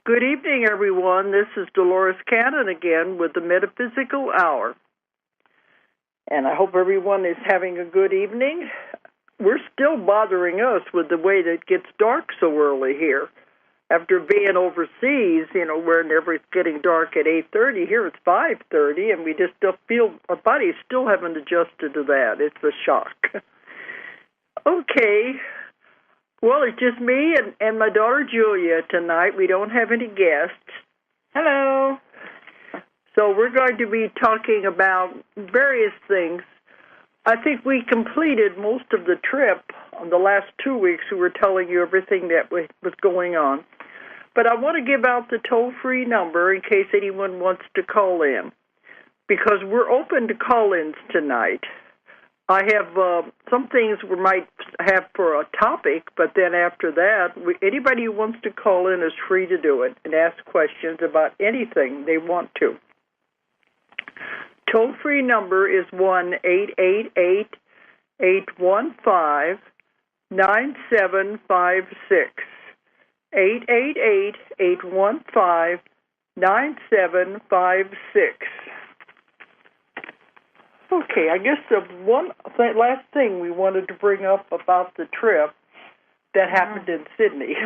Good evening, everyone. This is Dolores Cannon again with the Metaphysical Hour. And I hope everyone is having a good evening. We're still bothering us with the way that it gets dark so early here. After being overseas, where it's getting dark at 8:30, here it's 5:30, and we just still feel our bodies still haven't adjusted to that. It's a shock. Okay. Well, it's just me and my daughter Julia tonight. We don't have any guests. Hello. So we're going to be talking about various things. I think we completed most of the trip on the last 2 weeks. We were telling you everything that was going on. But I want to give out the toll-free number in case anyone wants to call in, because we're open to call-ins tonight. I have some things we might have for a topic, but then after that, anybody who wants to call in is free to do it and ask questions about anything they want to. Toll-free number is 1-888-815-9756. 888-815-9756. Okay, I guess the last thing we wanted to bring up about the trip that happened in Sydney,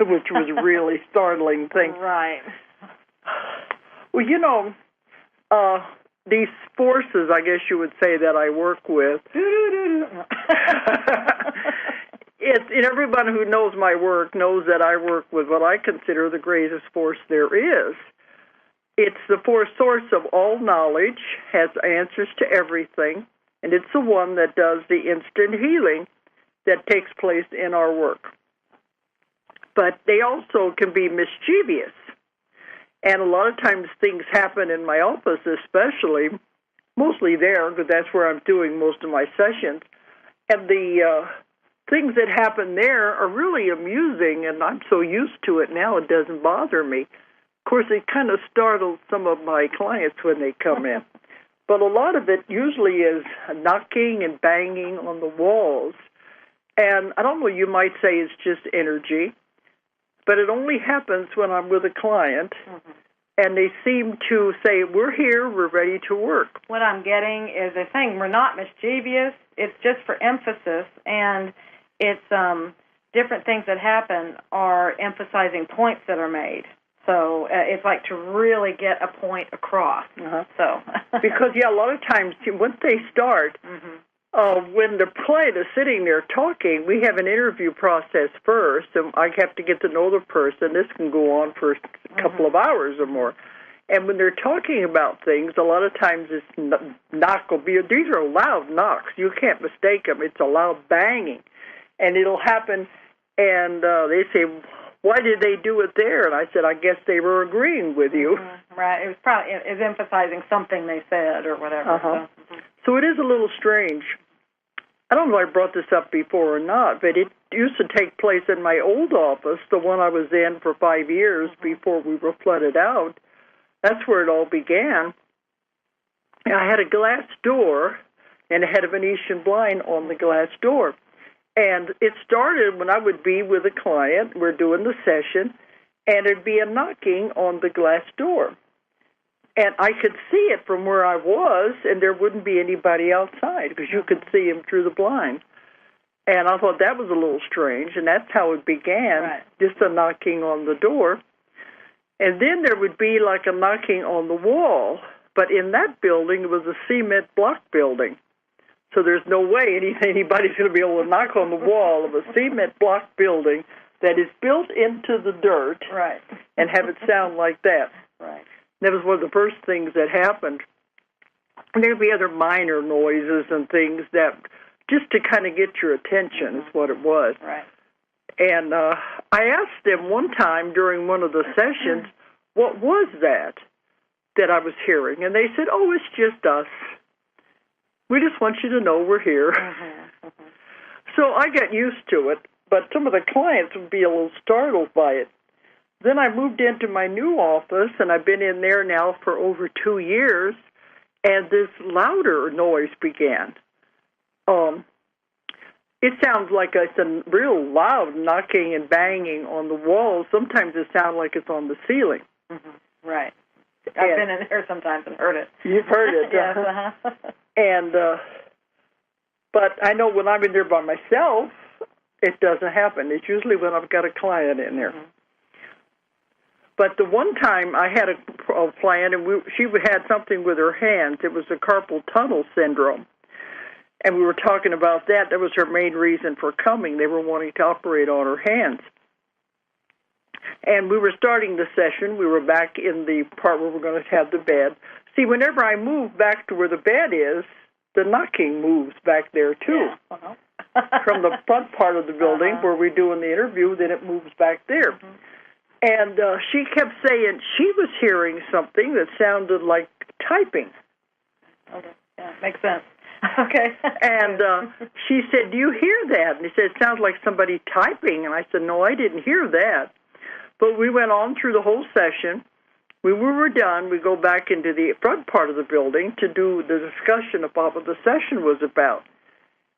which was a really startling thing. Right. Well, these forces, I guess you would say, that I work with, and everyone who knows my work knows that I work with what I consider the greatest force there is. It's the source of all knowledge, has answers to everything, and it's the one that does the instant healing that takes place in our work. But they also can be mischievous. And a lot of times things happen in my office, especially, mostly there, because that's where I'm doing most of my sessions. And the things that happen there are really amusing, and I'm so used to it now it doesn't bother me. Of course, it kind of startles some of my clients when they come in. But a lot of it usually is knocking and banging on the walls. And I don't know, you might say it's just energy, but it only happens when I'm with a client, and they seem to say, we're here, we're ready to work. What I'm getting is a thing. We're not mischievous. It's just for emphasis, and it's different things that happen are emphasizing points that are made. So it's like to really get a point across. So because, a lot of times, once they start, when the client is sitting there talking, we have an interview process first, and I have to get to know the person. This can go on for a couple of hours or more. And when they're talking about things, a lot of times this knock will be, these are loud knocks. You can't mistake them. It's a loud banging. And it'll happen, and they say, why did they do it there? And I said, I guess they were agreeing with you. Right. It was probably emphasizing something they said or whatever. So it is a little strange. I don't know if I brought this up before or not, but it used to take place in my old office, the one I was in for 5 years before we were flooded out. That's where it all began. And I had a glass door, and it had a Venetian blind on the glass door. And it started when I would be with a client, we're doing the session, and there'd be a knocking on the glass door. And I could see it from where I was, and there wouldn't be anybody outside because you could see him through the blind. And I thought that was a little strange, and that's how it began, just a knocking on the door. And then there would be like a knocking on the wall, but in that building it was a cement block building. So there's no way anybody's going to be able to knock on the wall of a cement block building that is built into the dirt and have it sound like that. That was one of the first things that happened. And there'd be other minor noises and things that just to kind of get your attention is what it was. And I asked them one time during one of the sessions, what was that I was hearing? And they said, oh, it's just us. We just want you to know we're here. So I got used to it, but some of the clients would be a little startled by it. Then I moved into my new office, and I've been in there now for over 2 years, and this louder noise began. it sounds like it's a real loud knocking and banging on the walls. Sometimes it sounds like it's on the ceiling. Mm-hmm. Right. I've been in there sometimes and heard it. You've heard it. Yes. Uh-huh. And, but I know when I'm in there by myself, it doesn't happen. It's usually when I've got a client in there. Mm-hmm. But the one time I had a client, and she had something with her hands. It was a carpal tunnel syndrome. And we were talking about that. That was her main reason for coming. They were wanting to operate on her hands. And we were starting the session. We were back in the part where we're going to have the bed. See, whenever I move back to where the bed is, the knocking moves back there, too. Yeah. Uh-huh. From the front part of the building where we're doing the interview, then it moves back there. Mm-hmm. And she kept saying she was hearing something that sounded like typing. Okay, yeah, makes sense. Okay. And she said, "Do you hear that?" And he said, "It sounds like somebody typing." And I said, "No, I didn't hear that." But we went on through the whole session. When we were done, we go back into the front part of the building to do the discussion about what the session was about.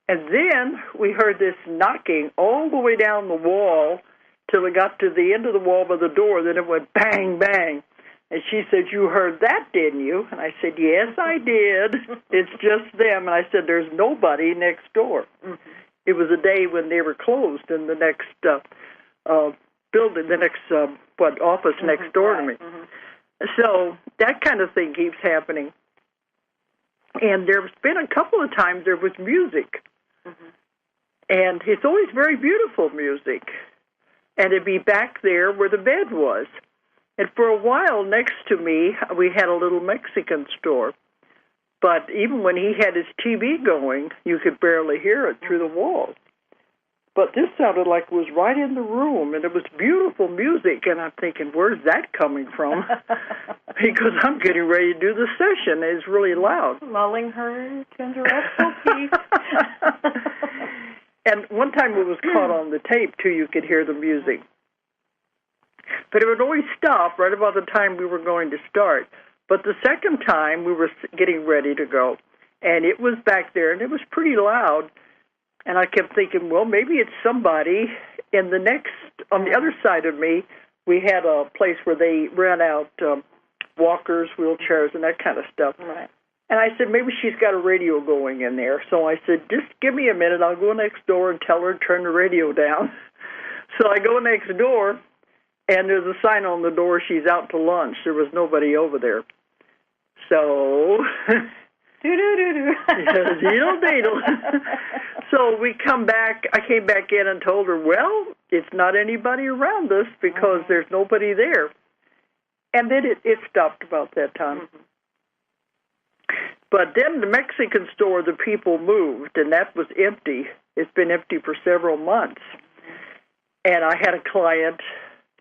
And then we heard this knocking all the way down the wall till it got to the end of the wall by the door. Then it went bang, bang. And she said, "You heard that, didn't you?" And I said, "Yes, I did. It's just them." And I said, "There's nobody next door." Mm-hmm. It was a day when they were closed in the next building, the next office next door to me. Mm-hmm. So that kind of thing keeps happening. And there's been a couple of times there was music. Mm-hmm. And it's always very beautiful music. And it'd be back there where the bed was. And for a while next to me, we had a little Mexican store. But even when he had his TV going, you could barely hear it through the walls. But this sounded like it was right in the room, and it was beautiful music. And I'm thinking, where's that coming from? Because I'm getting ready to do the session. It's really loud. Lulling her tender restful peace. And one time it was caught on the tape, too. You could hear the music. But it would always stop right about the time we were going to start. But the second time, we were getting ready to go. And it was back there, and it was pretty loud. And I kept thinking, well, maybe it's somebody in the next, on the other side of me, we had a place where they rent out walkers, wheelchairs, and that kind of stuff. Right. And I said, maybe she's got a radio going in there. So I said, just give me a minute. I'll go next door and tell her to turn the radio down. So I go next door, and there's a sign on the door, she's out to lunch. There was nobody over there. So... Diddle. So we come back. I came back in and told her, well, it's not anybody around us because there's nobody there. And then it stopped about that time. Mm-hmm. But then the Mexican store, the people moved, and that was empty. It's been empty for several months. And I had a client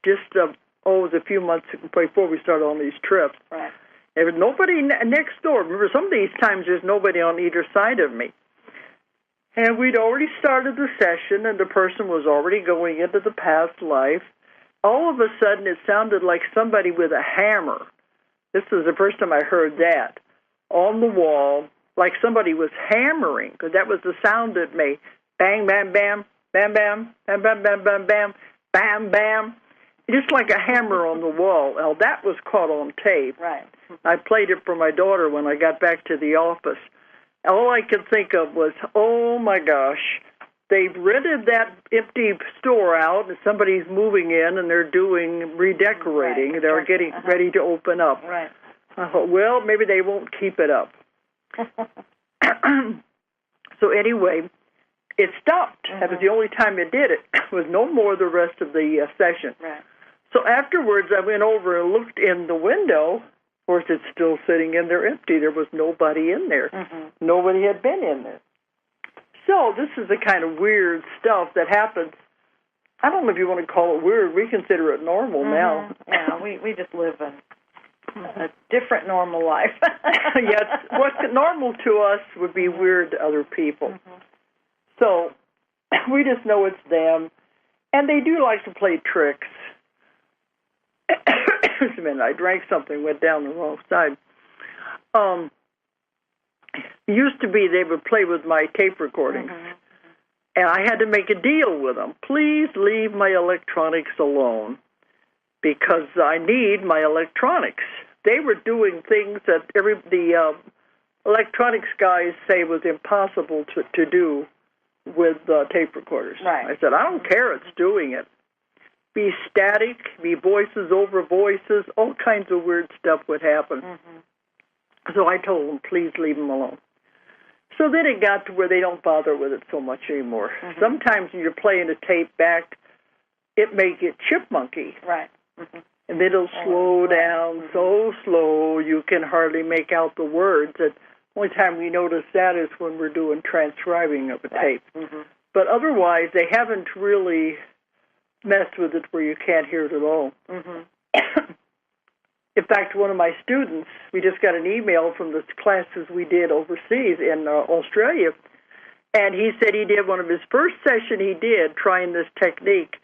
just, it was a few months before we started on these trips. Right. There was nobody next door. Remember, some of these times there's nobody on either side of me. And we'd already started the session, and the person was already going into the past life. All of a sudden, it sounded like somebody with a hammer. This was the first time I heard that. On the wall, like somebody was hammering, because that was the sound it made. Bang, bam, bam, bam, bam, bam, bam, bam, bam, bam, bam, bam. Just like a hammer on the wall. Now, that was caught on tape. Right. I played it for my daughter when I got back to the office. All I could think of was, oh, my gosh, they've rented that empty store out, and somebody's moving in, and they're doing redecorating. Right. They're getting ready to open up. Right. I thought, well, maybe they won't keep it up. So anyway, it stopped. That was the only time it did it. It was no more the rest of the session. Right. So afterwards, I went over and looked in the window. Of course, it's still sitting in there empty. There was nobody in there. Mm-hmm. Nobody had been in there. So this is the kind of weird stuff that happens. I don't know if you want to call it weird. We consider it normal now. Yeah, we just live a different normal life. Yes, what's normal to us would be weird to other people. Mm-hmm. So we just know it's them. And they do like to play tricks. Just a minute, I drank something, went down the wrong side. It used to be they would play with my tape recordings. Mm-hmm. And I had to make a deal with them. Please leave my electronics alone because I need my electronics. They were doing things that the electronics guys say was impossible to do with tape recorders. Right. I said, I don't care, it's doing it. Be static, be voices over voices, all kinds of weird stuff would happen. So I told them, please leave them alone. So then it got to where they don't bother with it so much anymore. Sometimes when you're playing a tape back, it may get chipmunky. Right. And then it'll slow down so slow you can hardly make out the words. The only time we notice that is when we're doing transcribing of a tape. But otherwise, they haven't really messed with it where you can't hear it at all. In fact, one of my students, we just got an email from the classes we did overseas in Australia, and he said he did one of his first session he did trying this technique,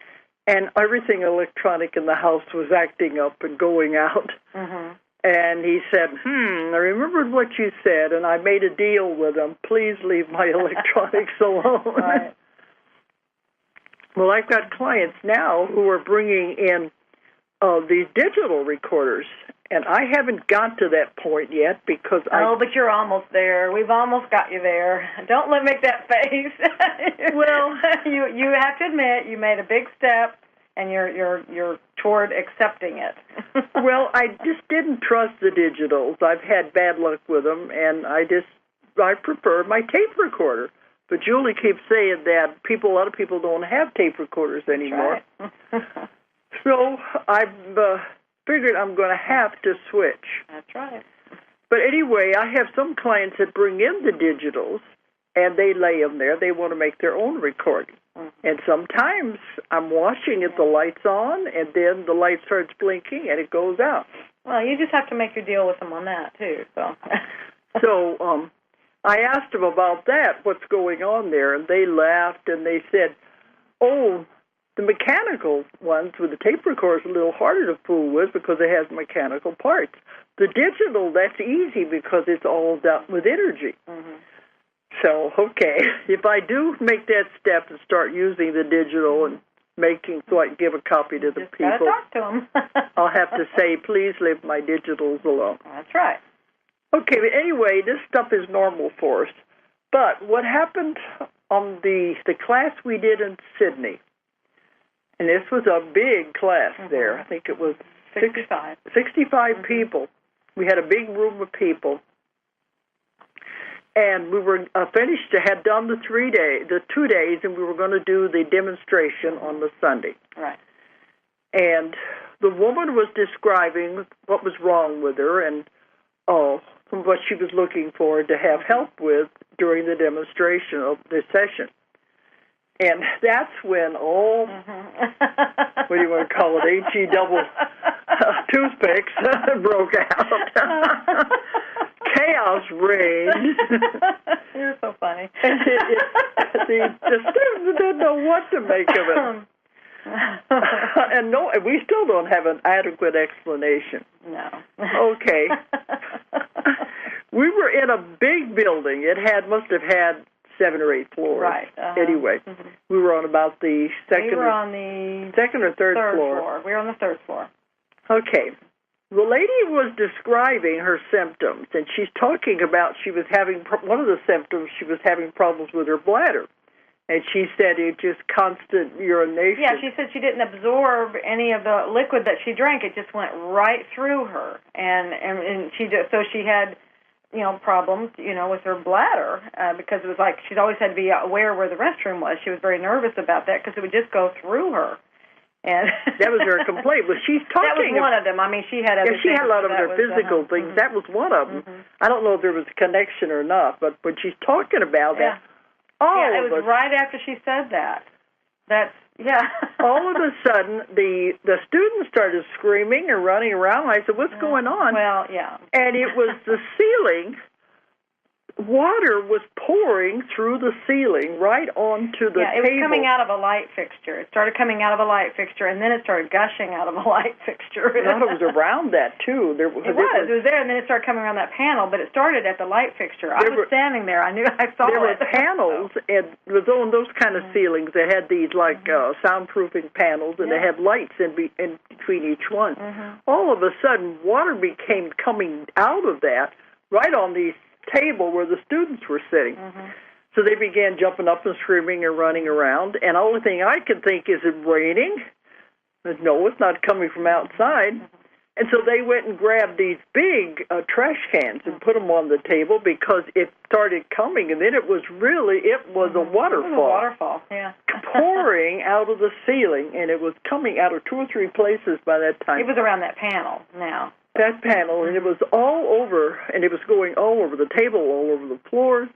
and everything electronic in the house was acting up and going out. And he said, I remembered what you said, and I made a deal with him. Please leave my electronics alone. Right. Well, I've got clients now who are bringing in these digital recorders, and I haven't got to that point yet because but you're almost there. We've almost got you there. Don't make that face. Well, you have to admit you made a big step, and you're toward accepting it. Well, I just didn't trust the digitals. I've had bad luck with them, and I prefer my tape recorder. But Julie keeps saying that a lot of people don't have tape recorders anymore. Right. So I've figured I'm going to have to switch. That's right. But anyway, I have some clients that bring in the digitals, and they lay them there. They want to make their own recording. And sometimes I'm watching it, the light's on, and then the light starts blinking, and it goes out. Well, you just have to make your deal with them on that, too. So I asked them about that, what's going on there, and they laughed, and they said, the mechanical ones with the tape recorder is a little harder to fool with because it has mechanical parts. The digital, that's easy because it's all done with energy. So, okay, if I do make that step and start using the digital and making so I can give a copy to the people, talk to them. I'll have to say, please leave my digitals alone. That's right. Okay, but anyway, this stuff is normal for us. But what happened on the class we did in Sydney, and this was a big class there. I think it was 65 people. We had a big room of people. And we were finished, had done the 2 days, and we were going to do the demonstration on the Sunday. Right. And the woman was describing what was wrong with her and what she was looking for to have help with during the demonstration of the session. And that's when what do you want to call it, HE double toothpicks broke out. Chaos reigned. You're so funny. The students didn't know what to make of it. And we still don't have an adequate explanation. No. Okay. We were in a big building. It must have had 7 or 8 floors. Right. Anyway, we were on about the second. We were on the second or third floor. We were on the 3rd floor. Okay. The lady was describing her symptoms, and she's talking about one of the symptoms, she was having problems with her bladder. And she said it just constant urination. Yeah, she said she didn't absorb any of the liquid that she drank. It just went right through her. And she had, problems, with her bladder because it was like she'd always had to be aware where the restroom was. She was very nervous about that because it would just go through her. And that was her complaint. But she's talking. That was one of them. I mean, she had other she had a lot of other physical things. That was one of them. I don't know if there was a connection or not, but when she's talking about that, it was right after she said that. All of a sudden, the students started screaming and running around. I said, "What's going on?" Well, yeah. And it was the ceiling water was pouring through the ceiling right onto the table. Yeah, it was coming out of a light fixture. It started coming out of a light fixture, and then it started gushing out of a light fixture. I thought it was around that, too. It was there, and then it started coming around that panel, but it started at the light fixture. I was standing there. I knew I saw it. There were panels, and it was on those kind of ceilings. They had these, like, soundproofing panels, and they had lights in between each one. All of a sudden, water became coming out of that right on the table where the students were sitting. So they began jumping up and screaming and running around, and the only thing I could think, is it raining? But no, it's not coming from outside. And so they went and grabbed these big trash cans and put them on the table because it started coming, and then it was a waterfall. It was a waterfall, yeah. pouring out of the ceiling, and it was coming out of 2 or 3 places by that time. It was around that panel now. That panel, and it was all over, and it was going all over the table, all over the floor.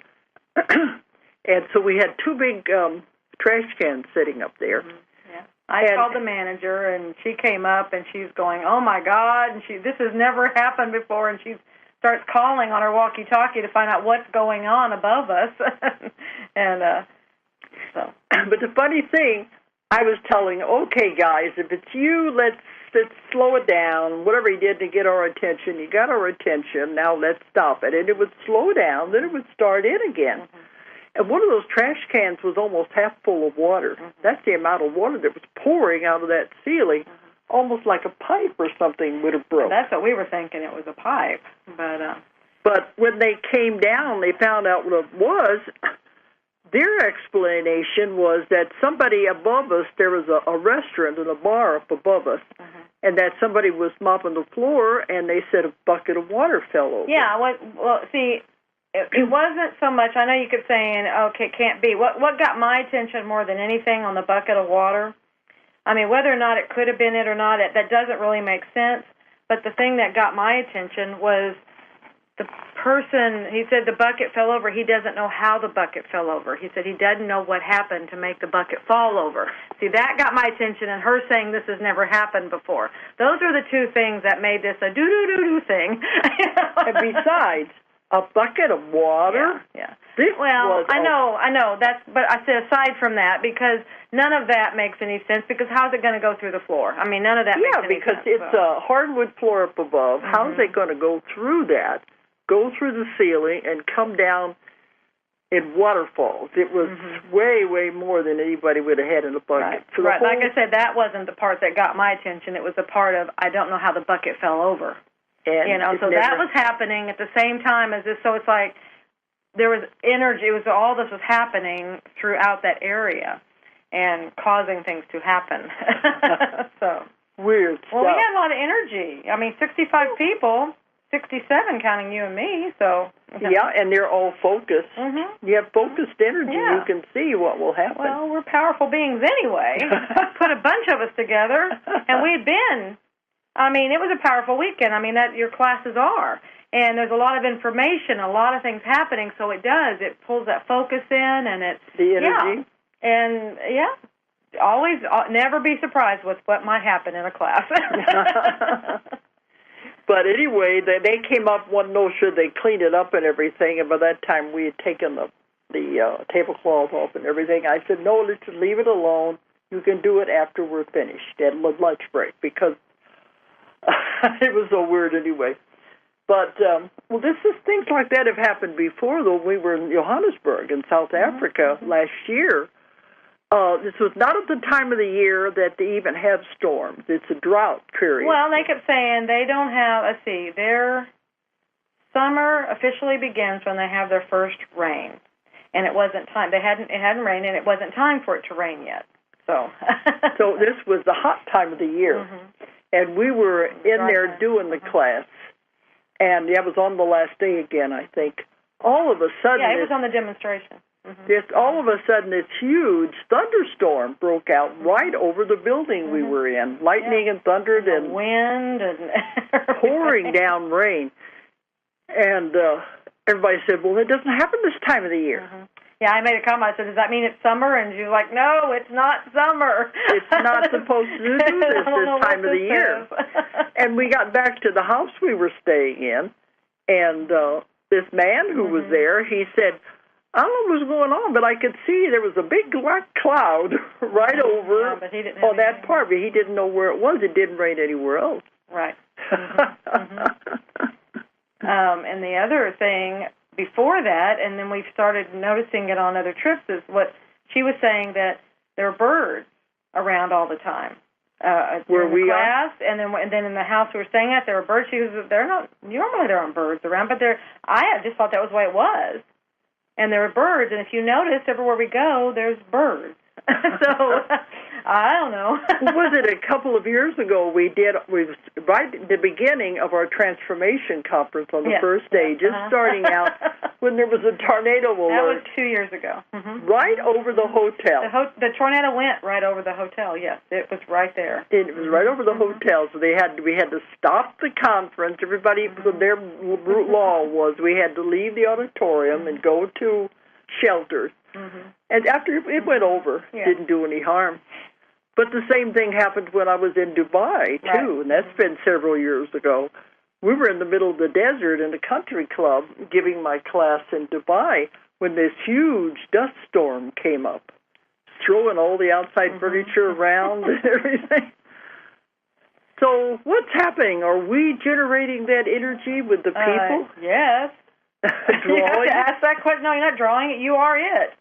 And so we had 2 big trash cans sitting up there. I called the manager, and she came up, and she's going, "Oh my God!" And this has never happened before, and she starts calling on her walkie-talkie to find out what's going on above us. And so. But the funny thing, I was telling, okay, guys, if it's you, let's slow it down. Whatever he did to get our attention, you got our attention. Now let's stop it. And it would slow down, then it would start in again. And one of those trash cans was almost half full of water. That's the amount of water that was pouring out of that ceiling, almost like a pipe or something would have broke. That's what we were thinking. It was a pipe. But when they came down, they found out what it was. Their explanation was that somebody above us, there was a restaurant and a bar up above us, and that somebody was mopping the floor, and they said a bucket of water fell over. Yeah, well, see, it wasn't so much, I know you kept saying, okay, it can't be. What got my attention more than anything on the bucket of water, I mean, whether or not it could have been it or not, that doesn't really make sense, but the thing that got my attention was the person, he said the bucket fell over. He doesn't know how the bucket fell over. He said he doesn't know what happened to make the bucket fall over. See, that got my attention, and her saying this has never happened before. Those are the 2 things that made this a do-do-do-do thing. And besides, a bucket of water? Yeah. I know. But I said aside from that, because none of that makes any sense, because how's it going to go through the floor? I mean, none of that makes any sense. Yeah, because it's a hardwood floor up above. How's it going to go through that? Go through the ceiling and come down in waterfalls. It was way, way more than anybody would have had in a bucket. Right. So like I said, that wasn't the part that got my attention. It was the part of, I don't know how the bucket fell over. And so that was happening at the same time as this. So it's like there was energy. It was all this was happening throughout that area and causing things to happen. So weird stuff. Well, we had a lot of energy. I mean, 65 people. 67 counting you and me, so... Yeah, and they're all focused. You have focused energy. You can see what will happen. Well, we're powerful beings anyway. Put a bunch of us together, and we've been... I mean, it was a powerful weekend. I mean, that your classes are. And there's a lot of information, a lot of things happening, so it does. It pulls that focus in, and it... The energy. Yeah. And, always, never be surprised with what might happen in a class. But anyway, they came up one notion, they cleaned it up and everything, and by that time we had taken the tablecloth off and everything. I said, no, let's just leave it alone. You can do it after we're finished at lunch break, because it was so weird anyway. But, this is things like that have happened before, though. We were in Johannesburg in South Africa last year. This was not at the time of the year that they even have storms. It's a drought period. Well, they kept saying they don't have, their summer officially begins when they have their first rain. And it wasn't time. It hadn't rained, and it wasn't time for it to rain yet. So so this was the hot time of the year. And we were in there doing the class. And that was on the last day again, I think. All of a sudden... Yeah, it was on the demonstration. Just all of a sudden, this huge thunderstorm broke out right over the building we were in. Lightning and thunder and wind and pouring down rain. And everybody said, well, it doesn't happen this time of the year. Yeah, I made a comment. I said, does that mean it's summer? And she was like, no, it's not summer. It's not supposed to do this time of the year. And we got back to the house we were staying in, and this man who was there, he said, I don't know what was going on, but I could see there was a big black cloud right over on that part, but he didn't know where it was. It didn't rain anywhere else. Right. And the other thing before that, and then we've started noticing it on other trips, is what she was saying, that there are birds around all the time. Where we class, and then in the house we were staying at, there were birds. She was, they're not, normally there aren't birds around, but I just thought that was the way it was. And there are birds, and if you notice, everywhere we go, there's birds. So, I don't know. Was it a couple of years ago we right at the beginning of our transformation conference on the first day, just starting out, when there was a tornado alert. That was 2 years ago. Right over the hotel. The tornado went right over the hotel, yes. It was right there. It was right over the hotel, so we had to stop the conference. Everybody, so their law was we had to leave the auditorium and go to shelters. And after it went over, didn't do any harm. But the same thing happened when I was in Dubai, too, and that's been several years ago. We were in the middle of the desert in a country club giving my class in Dubai when this huge dust storm came up, throwing all the outside furniture around and everything. So what's happening? Are we generating that energy with the people? Yes. You have to ask that question. No, you're not drawing it. You are it.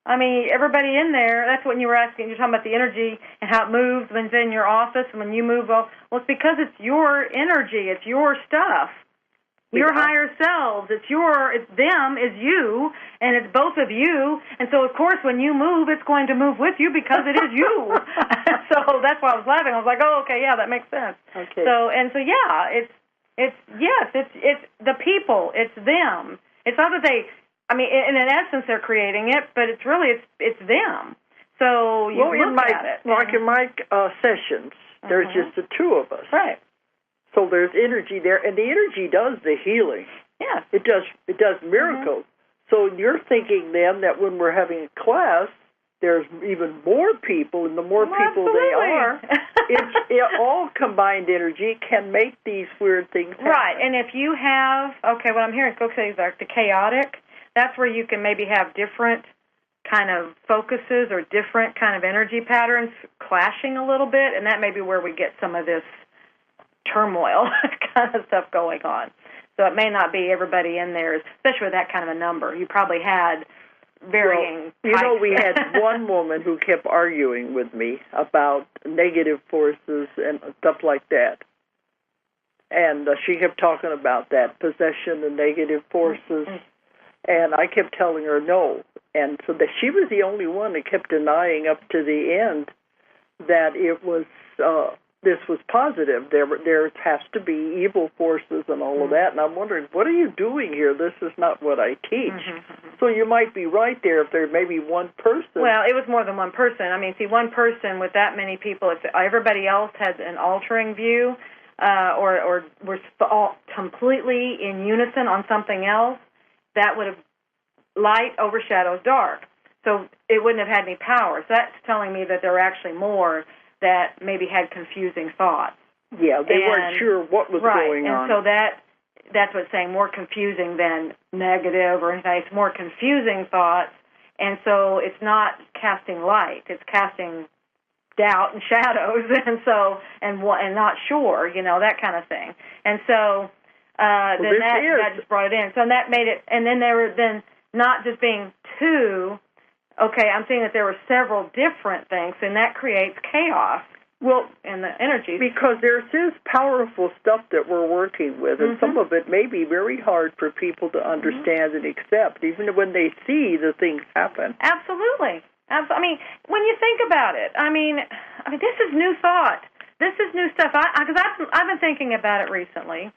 I mean, everybody in there, that's what you were asking. You're talking about the energy and how it moves when it's in your office and when you move. Well, it's because it's your energy. It's your stuff. Your higher selves. It's them is you, and it's both of you. And so, of course, when you move, it's going to move with you because it is you. So that's why I was laughing. I was like, oh, okay, yeah, that makes sense. Okay. So it's the people. It's them. It's not that they. I mean, in essence, they're creating it, but it's really it's them. So you look at it. Like in my sessions, there's just the two of us. Right. So there's energy there, and the energy does the healing. Yeah. It does miracles. So you're thinking then that when we're having a class, there's even more people, and the more people they are, all combined energy can make these weird things happen. Right, and if you have, what I'm hearing folks say is like the chaotic, that's where you can maybe have different kind of focuses or different kind of energy patterns clashing a little bit, and that may be where we get some of this turmoil kind of stuff going on. So it may not be everybody in there, especially with that kind of a number. You probably had varying types. We had one woman who kept arguing with me about negative forces and stuff like that. And she kept talking about that, possession and negative forces. And I kept telling her no. And so that she was the only one that kept denying up to the end that it was this was positive. There has to be evil forces and all of that. And I'm wondering, what are you doing here? This is not what I teach. So you might be right there if there may be one person. Well, it was more than one person. I mean, see, one person with that many people, if everybody else has an altering view or we're all completely in unison on something else, that would have light overshadows dark. So it wouldn't have had any power. So that's telling me that there were actually more that maybe had confusing thoughts. Yeah, they weren't sure what was going on. And so that's what's saying more confusing than negative or anything. It's more confusing thoughts, and so it's not casting light. It's casting doubt and shadows, and not sure, that kind of thing. And so then that just brought it in. So that made it, and then there were then not just being two. Okay, I'm seeing that there were several different things, and that creates chaos. Well, in the energy. Because there's this powerful stuff that we're working with, and some of it may be very hard for people to understand and accept, even when they see the things happen. Absolutely. I mean, when you think about it, I mean, this is new thought. This is new stuff. Because I've been thinking about it recently,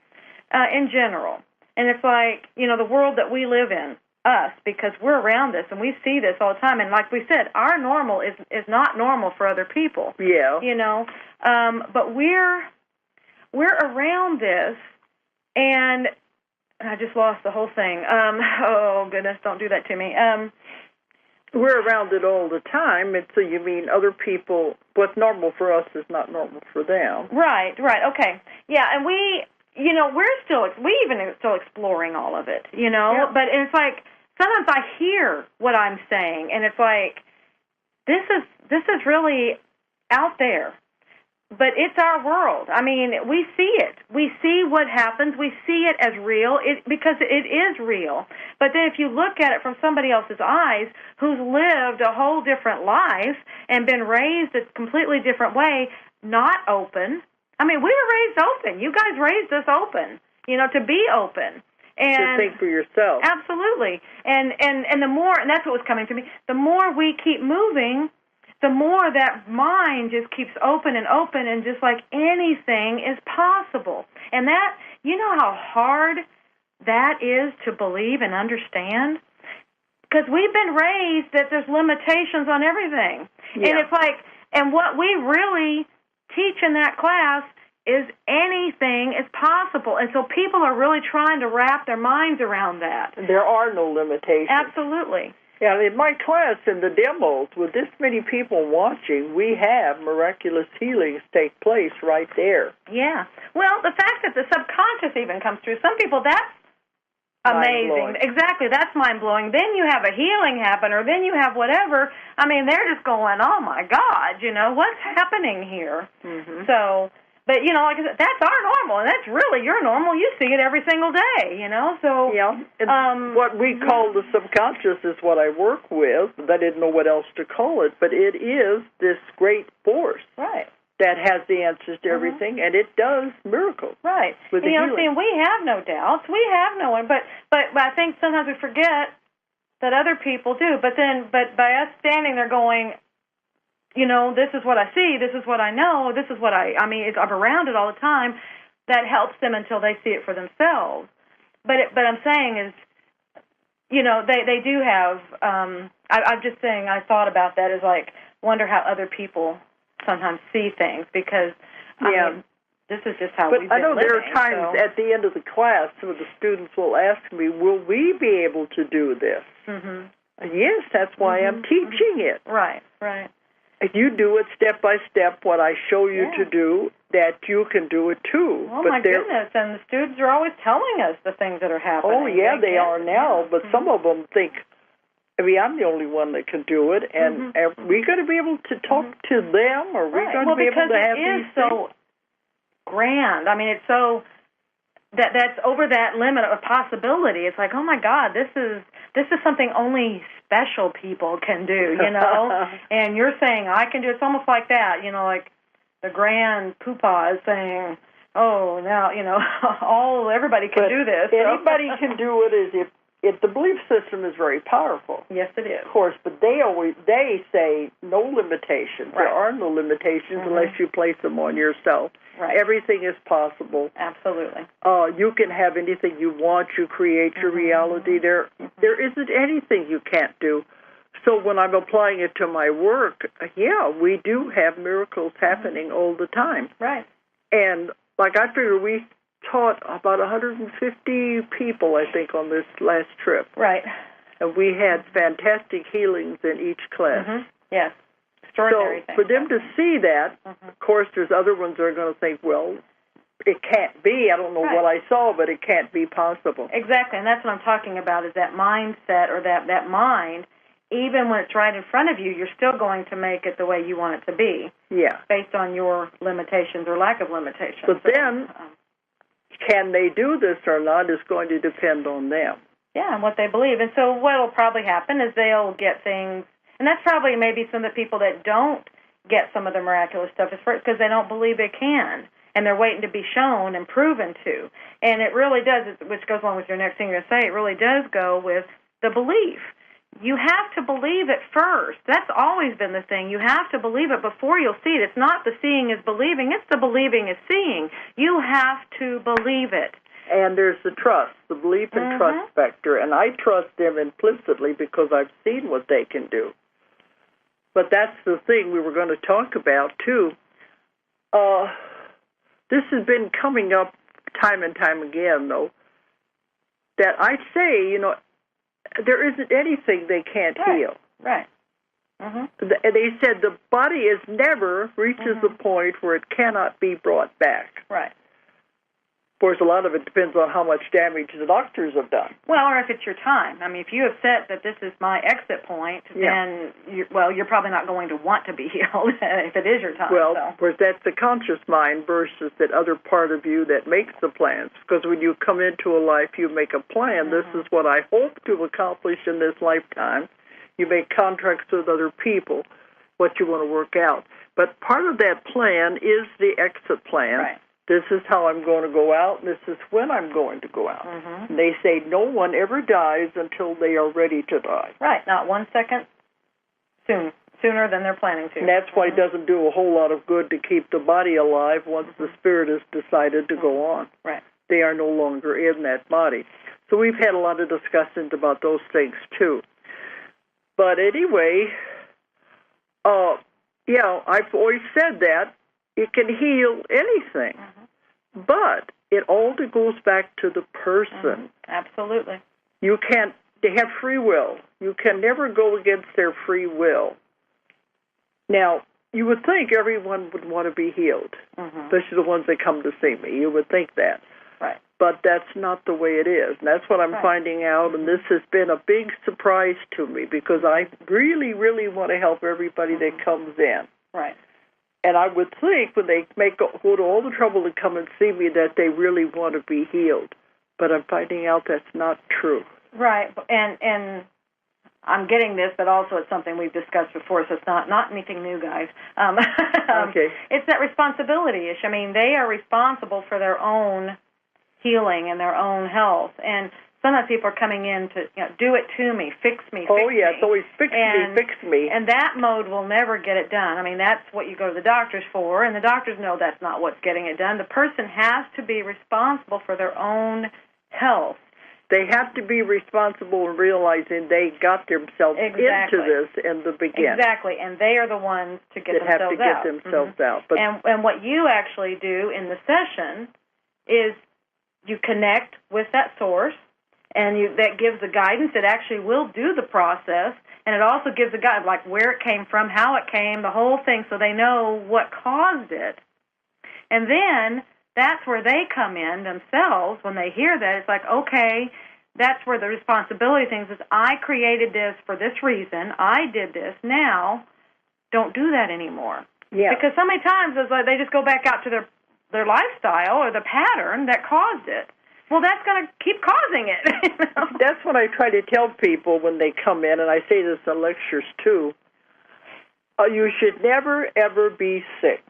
in general, and it's like the world that we live in. Us, because we're around this and we see this all the time, and like we said, our normal is not normal for other people. Yeah. But we're around this, and I just lost the whole thing. Oh goodness, don't do that to me. We're around it all the time, and so you mean other people? What's normal for us is not normal for them. Right. Okay. Yeah, and we we even are still exploring all of it, Yeah. But it's like sometimes I hear what I'm saying, and it's like this is really out there. But it's our world. I mean, we see it. We see what happens. We see it as real because it is real. But then if you look at it from somebody else's eyes who's lived a whole different life and been raised a completely different way, not open. I mean, we were raised open. You guys raised us open, to be open. And to think for yourself. Absolutely. And the more, and that's what was coming to me, the more we keep moving, the more that mind just keeps open and just like anything is possible. And that, how hard that is to believe and understand? Because we've been raised that there's limitations on everything. Yeah. And it's like, and what we really teach in that class is anything is possible. And so people are really trying to wrap their minds around that. There are no limitations. Absolutely. Yeah, in my class, in the demos, with this many people watching, we have miraculous healings take place right there. Yeah. Well, the fact that the subconscious even comes through, some people, that's amazing. Mind-blowing. Exactly, that's mind-blowing. Then you have a healing happen, or then you have whatever. I mean, they're just going, oh, my God, what's happening here? Mm-hmm. So, but, like I said, that's our normal, and that's really your normal. You see it every single day, so. Yeah, and what we call the subconscious is what I work with. I didn't know what else to call it, but it is this great force. Right. That has the answers to everything, and it does miracles. Right. With the healing. See, we have no doubts. We have no one, but I think sometimes we forget that other people do. But by us standing there going, this is what I see, this is what I know, this is what I'm around it all the time, that helps them until they see it for themselves. But I'm saying is, they do have, I'm just saying I thought about that as like, wonder how other people sometimes see things, because, this is just how we've been living. But I know there are times at the end of the class, some of the students will ask me, will we be able to do this? Mm-hmm. Yes, that's why I'm teaching it. Right. If you do it step by step, what I show you to do, that you can do it too. Oh, my goodness, and the students are always telling us the things that are happening. Oh, yeah, they are now, but some of them think, I'm the only one that can do it, and are we going to be able to talk to them, or are we going to be able to have these things? Because it is so grand. I mean, it's so, that's over that limit of possibility. It's like, oh, my God, this is something only special people can do, and you're saying I can do it. It's almost like that, like the grand poopah is saying, oh, now, everybody can do this. Anybody can do it if the belief system is very powerful. Yes, it is. Of course, but they say no limitations. Right. There are no limitations unless you place them on yourself. Right. Everything is possible. Absolutely. You can have anything you want. You create your reality. There isn't anything you can't do. So when I'm applying it to my work, we do have miracles happening all the time. Right. And like I figure we taught about 150 people, I think, on this last trip. Right. And we had fantastic healings in each class. Yes. Extraordinary things. So for them to see that, of course, there's other ones that are going to think, well, it can't be. I don't know what I saw, but it can't be possible. Exactly, and that's what I'm talking about, is that mindset, or that mind. Even when it's right in front of you, you're still going to make it the way you want it to be. Yeah. Based on your limitations or lack of limitations. But then, can they do this or not is going to depend on them. Yeah, and what they believe. And so what will probably happen is they'll get things, and that's probably maybe some of the people that don't get some of the miraculous stuff is because they don't believe they can, and they're waiting to be shown and proven to. And it really does, which goes along with your next thing you're going to say, it really does go with the belief. You have to believe it first. That's always been the thing. You have to believe it before you'll see it. It's not the seeing is believing. It's the believing is seeing. You have to believe it. And there's the trust, the belief and trust factor. And I trust them implicitly because I've seen what they can do. But that's the thing we were going to talk about, too. This has been coming up time and time again, though, that I say, there isn't anything they can't heal. Right. They said the body never reaches the point where it cannot be brought back. Right. course, a lot of it depends on how much damage the doctors have done. Well, or if it's your time. I mean, if you have set that this is my exit point, then, you're probably not going to want to be healed if it is your time. Well, of course, that's the conscious mind versus that other part of you that makes the plans. Because when you come into a life, you make a plan. This is what I hope to accomplish in this lifetime. You make contracts with other people, what you want to work out. But part of that plan is the exit plan. Right. This is how I'm going to go out, and this is when I'm going to go out. And they say no one ever dies until they are ready to die. Right, not 1 second sooner than they're planning to. And that's why it doesn't do a whole lot of good to keep the body alive once the spirit has decided to go on. Right. They are no longer in that body. So we've had a lot of discussions about those things, too. But anyway, I've always said that it can heal anything. But it all goes back to the person. Absolutely. They have free will. You can never go against their free will. Now, you would think everyone would want to be healed, especially the ones that come to see me. You would think that. Right. But that's not the way it is. And that's what I'm finding out, and this has been a big surprise to me because I really, really want to help everybody that comes in. Right. And I would think when they go to all the trouble to come and see me that they really want to be healed. But I'm finding out that's not true. Right. And I'm getting this, but also it's something we've discussed before, so it's not anything new, guys. Okay. It's that responsibility issue. I mean, they are responsible for their own healing and their own health. And sometimes people are coming in to, do it to me, fix me, fix me. It's always fix me. And that mode will never get it done. I mean, that's what you go to the doctors for, and the doctors know that's not what's getting it done. The person has to be responsible for their own health. They have to be responsible in realizing they got themselves into this in the beginning. Exactly, and they are the ones to get themselves out. Have to get themselves out. But and what you actually do in the session is you connect with that source, and that gives the guidance. It actually will do the process, and it also gives a guide, like where it came from, how it came, the whole thing, so they know what caused it. And then that's where they come in themselves. When they hear that, it's like, okay, that's where the responsibility things is, I created this for this reason, I did this, now don't do that anymore. Yeah. Because so many times it's like they just go back out to their lifestyle or the pattern that caused it. Well, that's going to keep causing it. That's what I try to tell people when they come in, and I say this in lectures too. You should never, ever be sick.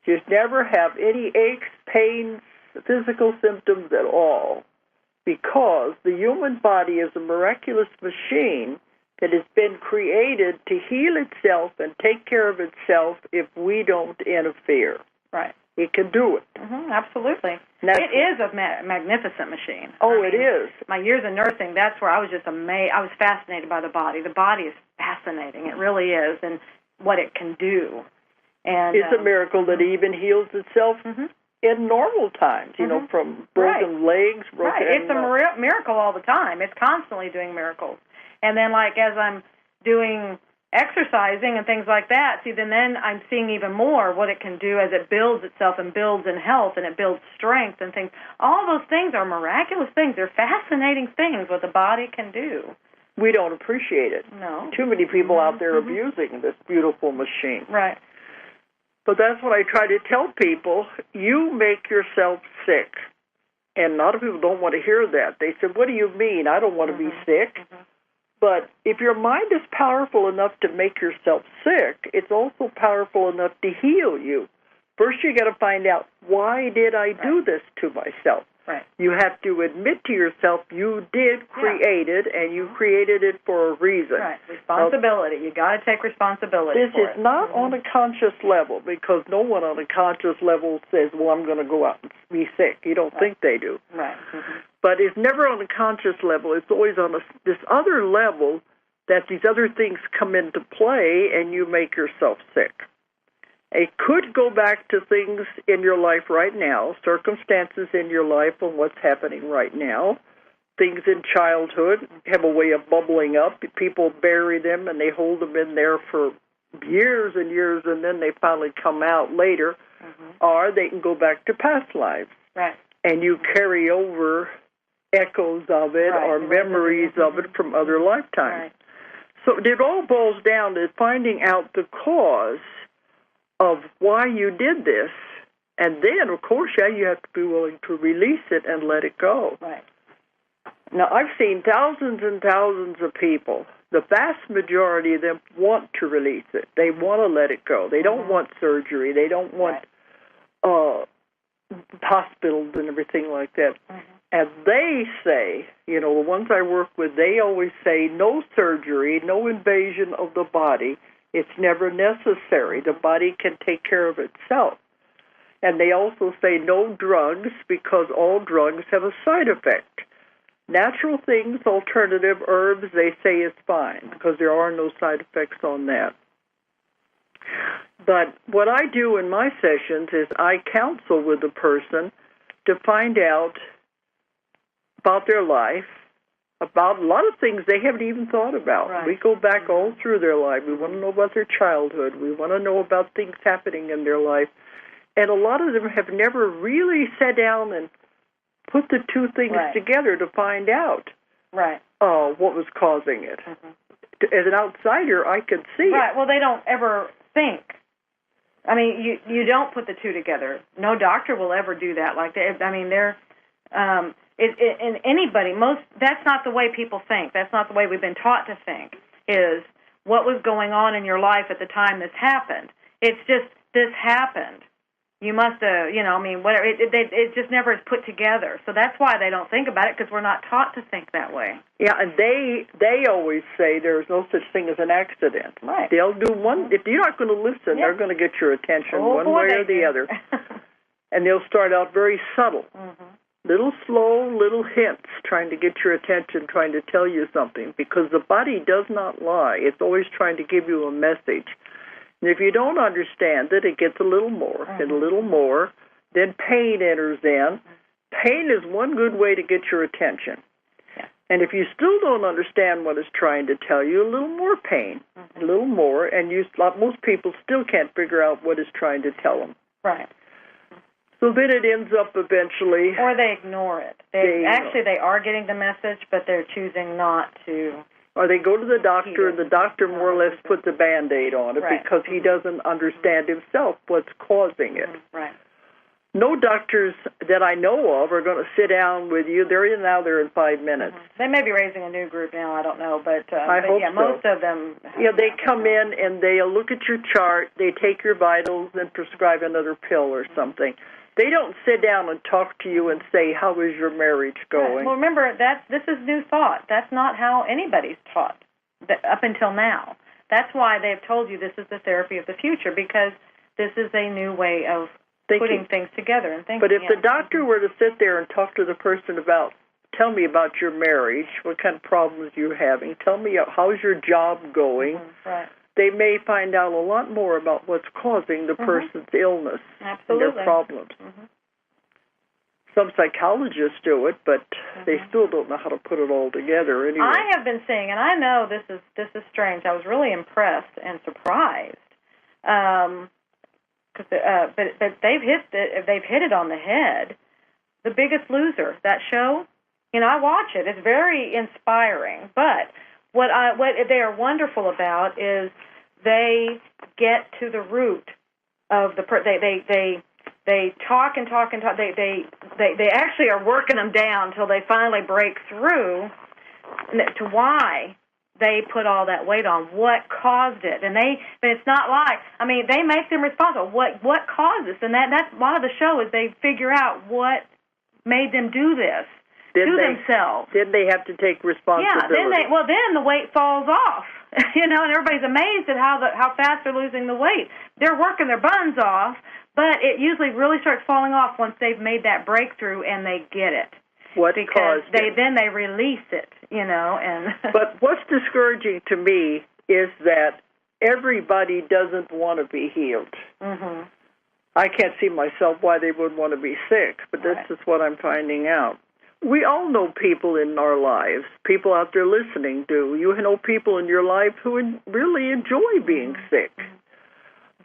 You should never have any aches, pains, physical symptoms at all, because the human body is a miraculous machine that has been created to heal itself and take care of itself if we don't interfere. Right. It can do it. Absolutely. It is a magnificent machine. It is. My years of nursing, that's where I was just amazed. I was fascinated by the body. The body is fascinating. It really is, and what it can do. And it's a miracle that it even heals itself in normal times, from broken legs. It's a miracle all the time. It's constantly doing miracles. And then, like, as I'm doing exercising and things like that, then I'm seeing even more what it can do as it builds itself and builds in health and it builds strength and things. All those things are miraculous things. They're fascinating things, what the body can do. We don't appreciate it. No. Too many people out there abusing this beautiful machine. Right. But that's what I try to tell people. You make yourself sick. And a lot of people don't want to hear that. They say, what do you mean? I don't want to be sick. But if your mind is powerful enough to make yourself sick, it's also powerful enough to heal you. First, you got to find out, why did I do this to myself? Right. You have to admit to yourself you did create it, and you created it for a reason. Right. Responsibility. You got to take responsibility for it. This is not on a conscious level, because no one on a conscious level says, well, I'm going to go out and be sick. You don't think they do. Right. But it's never on a conscious level. It's always on this other level that these other things come into play, and you make yourself sick. It could go back to things in your life right now, circumstances in your life and what's happening right now. Things in childhood have a way of bubbling up. People bury them and they hold them in there for years and years, and then they finally come out later. Or they can go back to past lives. Right. and you carry over echoes of it or memories of it from other lifetimes. So it all boils down to finding out the cause of why you did this. And then, of course, you have to be willing to release it and let it go. Right. Now, I've seen thousands and thousands of people. The vast majority of them want to release it. They want to let it go. They don't want surgery. They don't want hospitals and everything like that. And they say, the ones I work with, they always say no surgery, no invasion of the body. It's never necessary. The body can take care of itself. And they also say no drugs because all drugs have a side effect. Natural things, alternative herbs, they say is fine because there are no side effects on that. But what I do in my sessions is I counsel with the person to find out about their life, about a lot of things they haven't even thought about. Right. We go back all through their life. We want to know about their childhood. We want to know about things happening in their life. And a lot of them have never really sat down and put the two things together to find out what was causing it. As an outsider, I could see it. Right. Well, they don't ever think. I mean, you don't put the two together. No doctor will ever do that like that. I mean, they're and anybody, that's not the way people think. That's not the way we've been taught to think, is what was going on in your life at the time this happened. It's just, this happened. You must have, whatever. It just never is put together. So that's why they don't think about it, because we're not taught to think that way. Yeah, and they always say there's no such thing as an accident. Right. They'll do one. If you're not going to listen, they're going to get your attention one way or the other. And they'll start out very subtle. Little slow, little hints, trying to get your attention, trying to tell you something, because the body does not lie. It's always trying to give you a message. And if you don't understand it, it gets a little more and a little more. Then pain enters in. Pain is one good way to get your attention. And if you still don't understand what it's trying to tell you, a little more pain, a little more, and most people still can't figure out what it's trying to tell them. Right. So then it ends up eventually... Or they ignore it. They are getting the message, but they're choosing not to... Or they go to the doctor, and the doctor more or less puts a Band-Aid on it because he doesn't understand himself what's causing it. Right. No doctors that I know of are going to sit down with you. They're in 5 minutes. They may be raising a new group now, I don't know, but I hope so. Most of them... they come in and they'll look at your chart, they take your vitals and prescribe another pill or something. They don't sit down and talk to you and say, how is your marriage going? Right. Well, remember, this is new thought. That's not how anybody's taught up until now. That's why they've told you this is the therapy of the future, because this is a new way of putting things together and thinking. But if the doctor were to sit there and talk to the person about, tell me about your marriage, what kind of problems you're having, tell me how's your job going, they may find out a lot more about what's causing the person's illness and their problems. Some psychologists do it, but they still don't know how to put it all together anyway. I have been seeing, and I know this is strange. I was really impressed and surprised, but they've hit it on the head. The Biggest Loser, that show, I watch it. It's very inspiring. But what they are wonderful about is they get to the root of the they talk and talk and talk. They actually are working them down until they finally break through to why they put all that weight on, what caused it, but it's not like, they make them responsible. What caused this, and that's a lot of the show is they figure out what made them do this themselves. Then they have to take responsibility. Yeah, then the weight falls off, and everybody's amazed at how fast they're losing the weight. They're working their buns off, but it usually really starts falling off once they've made that breakthrough and they get it. What caused it? Then they release it, and... But what's discouraging to me is that everybody doesn't want to be healed. I can't see myself why they would want to be sick, but this is what I'm finding out. We all know people in our lives. People out there listening do. You know people in your life who really enjoy being sick.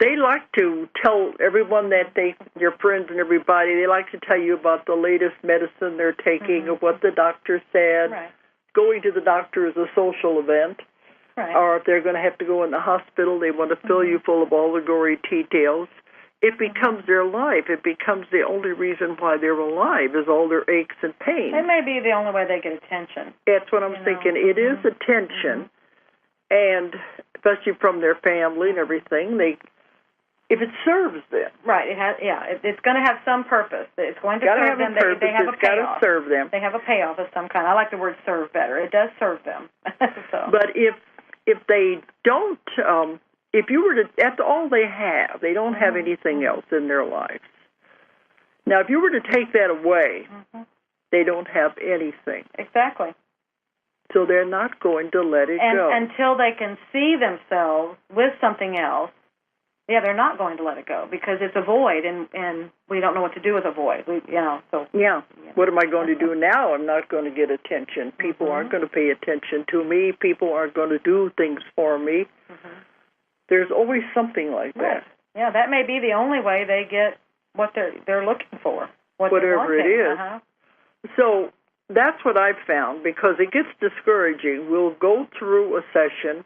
they like to tell everyone that your friends and everybody, they like to tell you about the latest medicine they're taking or what the doctor said. Right. Going to the doctor is a social event. Right. Or if they're going to have to go in the hospital, they want to fill you full of all the gory details. It becomes their life. It becomes the only reason why they're alive is all their aches and pains. It may be the only way they get attention. That's what I'm thinking. It is attention, and especially from their family and everything. If it serves them. Right. It has. Yeah. It's going to have some purpose. It's going to serve them. They have a payoff. It's got to serve them. They have a payoff of some kind. I like the word serve better. It does serve them. So. But if they don't, if you were to, that's all they have. They don't have anything else in their lives. Now, if you were to take that away, they don't have anything. Exactly. So they're not going to let it go. Until they can see themselves with something else, yeah, they're not going to let it go because it's a void, and we don't know what to do with a void. Yeah. What am I going to do now? I'm not going to get attention. People aren't going to pay attention to me. People aren't going to do things for me. There's always something like that. Right. Yeah, that may be the only way they get what they're looking for. Whatever it is. So that's what I've found because it gets discouraging. We'll go through a session.